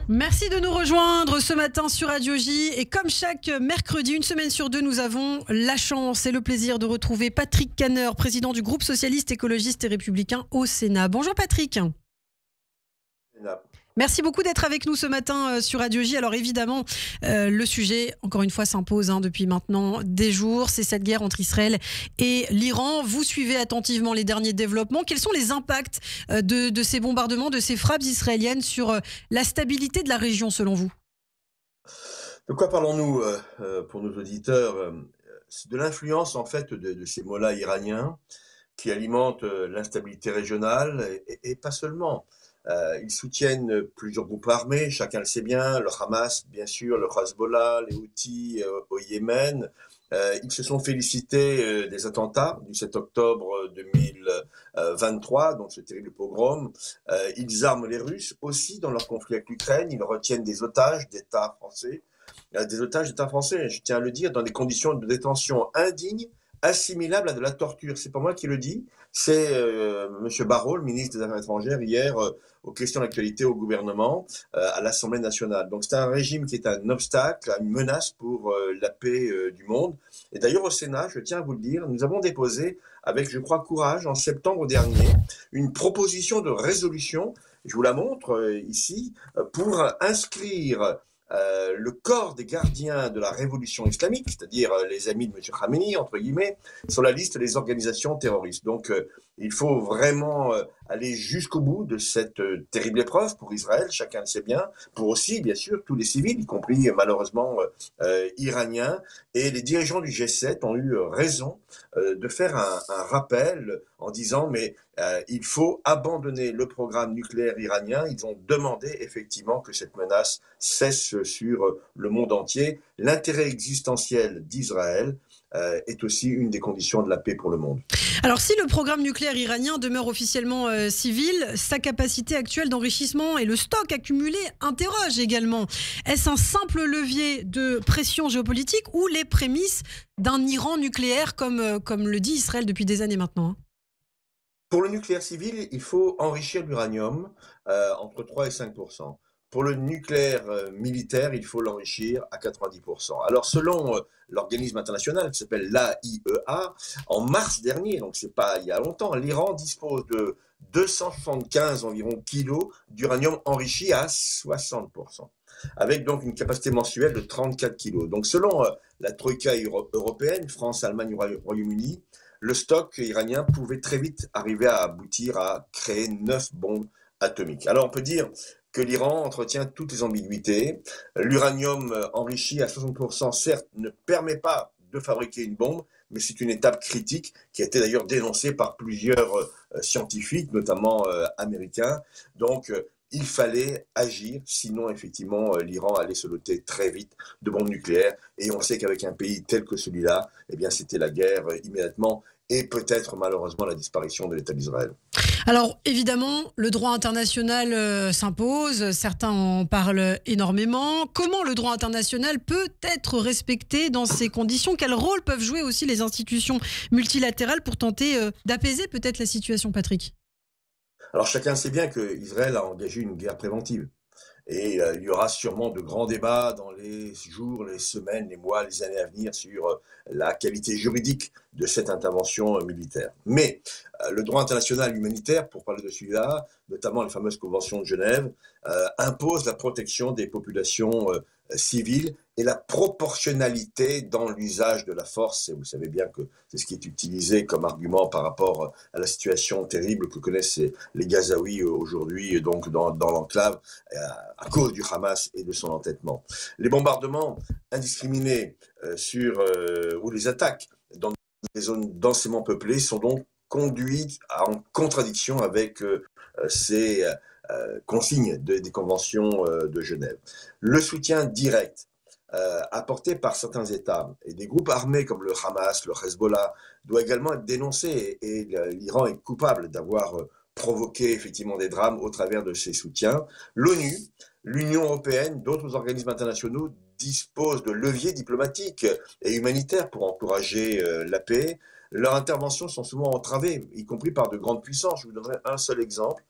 Merci de nous rejoindre ce matin sur Radio J. Et comme chaque mercredi, une semaine sur deux, nous avons la chance et le plaisir de retrouver Patrick Kanner, président du groupe socialiste, écologiste et républicain au Sénat. Bonjour Patrick. Merci beaucoup d'être avec nous ce matin sur Radio J. Alors évidemment, le sujet, encore une fois, s'impose depuis maintenant des jours. C'est cette guerre entre Israël et l'Iran. Vous suivez attentivement les derniers développements. Quels sont les impacts de ces bombardements, de ces frappes israéliennes sur la stabilité de la région, selon vous? De quoi parlons-nous pour nos auditeurs? C'est de l'influence en fait de ces mollahs iraniens qui alimentent l'instabilité régionale et pas seulement. Ils soutiennent plusieurs groupes armés, chacun le sait bien, le Hamas, bien sûr, le Hezbollah, les Houthis au Yémen. Ils se sont félicités des attentats du 7 octobre 2023, donc ce terrible pogrom. Ils arment les Russes aussi dans leur conflit avec l'Ukraine. Ils retiennent des otages d'État français. Je tiens à le dire, dans des conditions de détention indignes, assimilables à de la torture. C'est pas moi qui le dis, c'est M. Barrot, le ministre des Affaires étrangères, hier, aux questions d'actualité au gouvernement, à l'Assemblée nationale. Donc c'est un régime qui est un obstacle, une menace pour la paix du monde. Et d'ailleurs au Sénat, je tiens à vous le dire, nous avons déposé, avec je crois courage, en septembre dernier, une proposition de résolution, je vous la montre ici, pour inscrire le corps des gardiens de la révolution islamique, c'est-à-dire les amis de M. Khamenei, entre guillemets, sur la liste des organisations terroristes. Donc, il faut vraiment aller jusqu'au bout de cette terrible épreuve pour Israël, chacun le sait bien, pour aussi, bien sûr, tous les civils, y compris malheureusement iraniens. Et les dirigeants du G7 ont eu raison de faire un rappel en disant mais il faut abandonner le programme nucléaire iranien. Ils ont demandé effectivement que cette menace cesse sur le monde entier. L'intérêt existentiel d'Israël est aussi une des conditions de la paix pour le monde. Alors si le programme nucléaire iranien demeure officiellement civil, sa capacité actuelle d'enrichissement et le stock accumulé interrogent également. Est-ce un simple levier de pression géopolitique ou les prémices d'un Iran nucléaire comme le dit Israël depuis des années maintenant? Pour le nucléaire civil, il faut enrichir l'uranium entre 3 et 5%. Pour le nucléaire militaire, il faut l'enrichir à 90%. Alors, selon l'organisme international qui s'appelle l'AIEA, en mars dernier, donc c'est pas il y a longtemps, l'Iran dispose de 275 environ kilos d'uranium enrichi à 60%, avec donc une capacité mensuelle de 34 kilos. Donc, selon la Troïka européenne, France, Allemagne, Royaume-Uni, le stock iranien pouvait très vite arriver à aboutir à créer 9 bombes atomiques. Alors, on peut dire que l'Iran entretient toutes les ambiguïtés. L'uranium enrichi à 60%, certes, ne permet pas de fabriquer une bombe, mais c'est une étape critique qui a été d'ailleurs dénoncée par plusieurs scientifiques, notamment américains. Donc, il fallait agir, sinon effectivement l'Iran allait se doter très vite de bombes nucléaires. Et on sait qu'avec un pays tel que celui-là, eh bien c'était la guerre immédiatement et peut-être malheureusement la disparition de l'État d'Israël. Alors évidemment, le droit international s'impose, certains en parlent énormément. Comment le droit international peut être respecté dans ces conditions? Quel rôle peuvent jouer aussi les institutions multilatérales pour tenter d'apaiser peut-être la situation, Patrick? Alors chacun sait bien qu'Israël a engagé une guerre préventive. Et il y aura sûrement de grands débats dans les jours, les semaines, les mois, les années à venir sur la qualité juridique de cette intervention militaire. Mais le droit international humanitaire, pour parler de celui-là, notamment les fameuses conventions de Genève, impose la protection des populations civiles et la proportionnalité dans l'usage de la force. Et vous savez bien que c'est ce qui est utilisé comme argument par rapport à la situation terrible que connaissent les Gazaouis aujourd'hui, donc dans l'enclave, à cause du Hamas et de son entêtement. Les bombardements indiscriminés ou les attaques dans des zones densément peuplées sont donc conduits en contradiction avec ces consignes des conventions de Genève. Le soutien direct apporté par certains États et des groupes armés comme le Hamas, le Hezbollah, doit également être dénoncé et l'Iran est coupable d'avoir provoqué effectivement des drames au travers de ses soutiens. L'ONU, l'Union européenne, d'autres organismes internationaux disposent de leviers diplomatiques et humanitaires pour encourager la paix. Leurs interventions sont souvent entravées, y compris par de grandes puissances. Je vous donnerai un seul exemple.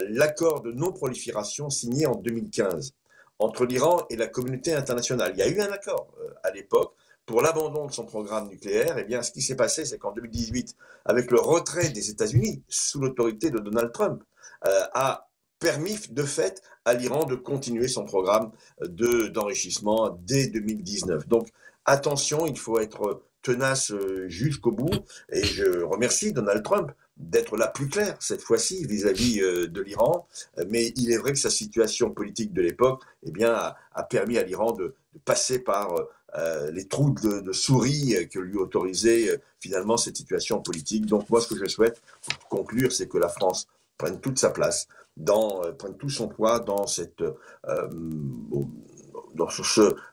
L'accord de non-prolifération signé en 2015 entre l'Iran et la communauté internationale. Il y a eu un accord à l'époque pour l'abandon de son programme nucléaire. Eh bien, ce qui s'est passé, c'est qu'en 2018, avec le retrait des États-Unis sous l'autorité de Donald Trump, a permis de fait à l'Iran de continuer son programme d'enrichissement dès 2019. Donc attention, il faut être tenace jusqu'au bout, et je remercie Donald Trump d'être là plus clair cette fois-ci vis-à-vis de l'Iran, mais il est vrai que sa situation politique de l'époque a permis à l'Iran de passer par les trous de souris que lui autorisait finalement cette situation politique. Donc moi, ce que je souhaite, pour conclure, c'est que la France prenne toute sa place, prenne tout son poids dans ce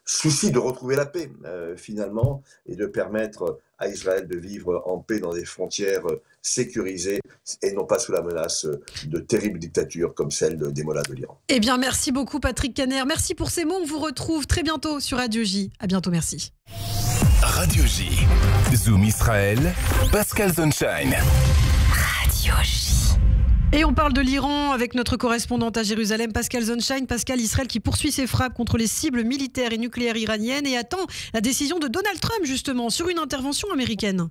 souci de retrouver la paix, finalement, et de permettre à Israël de vivre en paix dans des frontières sécurisées et non pas sous la menace de terribles dictatures comme celle des mollahs de l'Iran. Eh bien, merci beaucoup Patrick Caner. Merci pour ces mots. On vous retrouve très bientôt sur Radio J. À bientôt, merci. Radio J. Zoom Israël. Pascal Zonshine. Radio J. Et on parle de l'Iran avec notre correspondante à Jérusalem, Pascal Zonshine. Pascal, Israël qui poursuit ses frappes contre les cibles militaires et nucléaires iraniennes et attend la décision de Donald Trump, justement, sur une intervention américaine.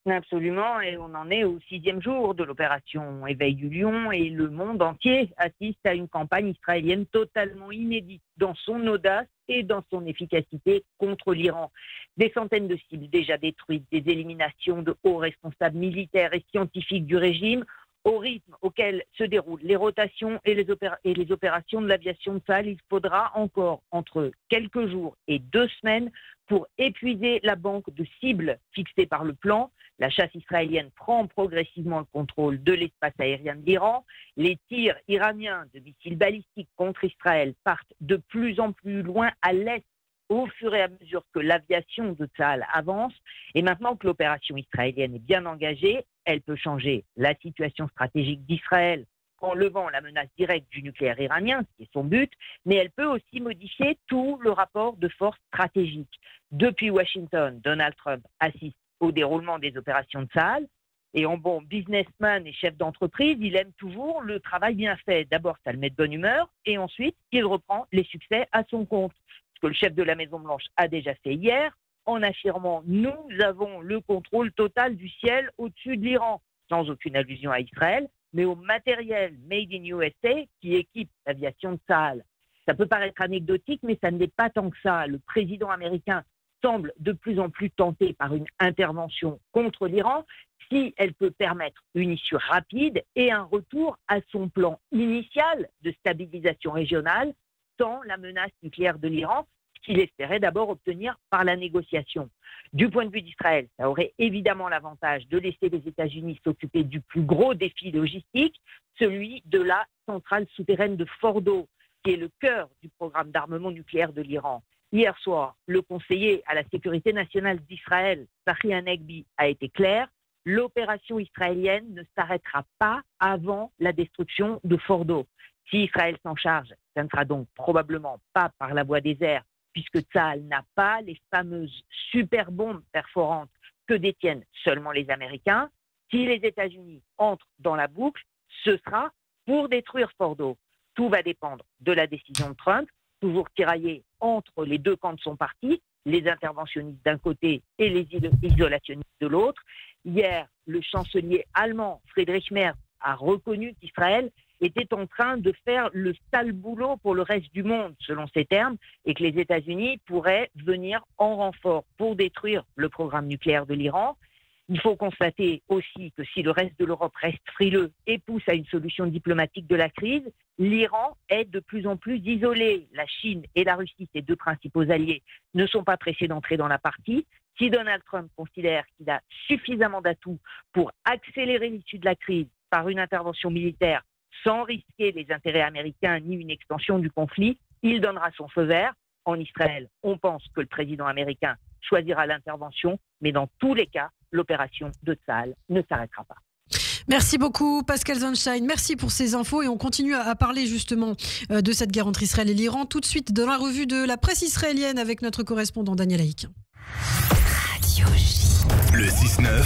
Absolument, et on en est au 6e jour de l'opération Éveil du Lion, et le monde entier assiste à une campagne israélienne totalement inédite dans son audace et dans son efficacité contre l'Iran. Des centaines de cibles déjà détruites, des éliminations de hauts responsables militaires et scientifiques du régime, au rythme auquel se déroulent les rotations et les opérations de l'aviation de Tsahal, il faudra encore entre quelques jours et 2 semaines pour épuiser la banque de cibles fixée par le plan. La chasse israélienne prend progressivement le contrôle de l'espace aérien de l'Iran. Les tirs iraniens de missiles balistiques contre Israël partent de plus en plus loin à l'est au fur et à mesure que l'aviation de Tsahal avance. Et maintenant que l'opération israélienne est bien engagée, elle peut changer la situation stratégique d'Israël en levant la menace directe du nucléaire iranien, ce qui est son but, mais elle peut aussi modifier tout le rapport de force stratégique. Depuis Washington, Donald Trump assiste au déroulement des opérations de Tsahal, et en bon businessman et chef d'entreprise, il aime toujours le travail bien fait. D'abord, ça le met de bonne humeur, et ensuite, il reprend les succès à son compte. Ce que le chef de la Maison-Blanche a déjà fait hier, en affirmant « Nous avons le contrôle total du ciel au-dessus de l'Iran », sans aucune allusion à Israël, mais au matériel Made in USA qui équipe l'aviation de Tsahal. Ça peut paraître anecdotique, mais ça ne l'est pas tant que ça. Le président américain semble de plus en plus tenté par une intervention contre l'Iran si elle peut permettre une issue rapide et un retour à son plan initial de stabilisation régionale sans la menace nucléaire de l'Iran, qu'il espérait d'abord obtenir par la négociation. Du point de vue d'Israël, ça aurait évidemment l'avantage de laisser les États-Unis s'occuper du plus gros défi logistique, celui de la centrale souterraine de Fordo, qui est le cœur du programme d'armement nucléaire de l'Iran. Hier soir, le conseiller à la sécurité nationale d'Israël, Tzachi Hanegbi, a été clair. L'opération israélienne ne s'arrêtera pas avant la destruction de Fordo. Si Israël s'en charge, ça ne sera donc probablement pas par la voie des airs, puisque Tsahal n'a pas les fameuses super bombes perforantes que détiennent seulement les Américains. Si les États-Unis entrent dans la boucle, ce sera pour détruire Fordo. Tout va dépendre de la décision de Trump, toujours tiraillé entre les deux camps de son parti, les interventionnistes d'un côté et les isolationnistes de l'autre. Hier, le chancelier allemand Friedrich Merz a reconnu qu'Israël était en train de faire le sale boulot pour le reste du monde, selon ses termes, et que les États-Unis pourraient venir en renfort pour détruire le programme nucléaire de l'Iran. Il faut constater aussi que si le reste de l'Europe reste frileux et pousse à une solution diplomatique de la crise, l'Iran est de plus en plus isolé. La Chine et la Russie, ses deux principaux alliés, ne sont pas pressés d'entrer dans la partie. Si Donald Trump considère qu'il a suffisamment d'atouts pour accélérer l'issue de la crise par une intervention militaire sans risquer les intérêts américains ni une extension du conflit, il donnera son feu vert. En Israël, on pense que le président américain choisira l'intervention, mais dans tous les cas, l'opération de Tsahal ne s'arrêtera pas. Merci beaucoup Pascal Zonshine, merci pour ces infos et on continue à parler justement de cette guerre entre Israël et l'Iran tout de suite dans la revue de la presse israélienne avec notre correspondant Daniel Haïk. Le 6-9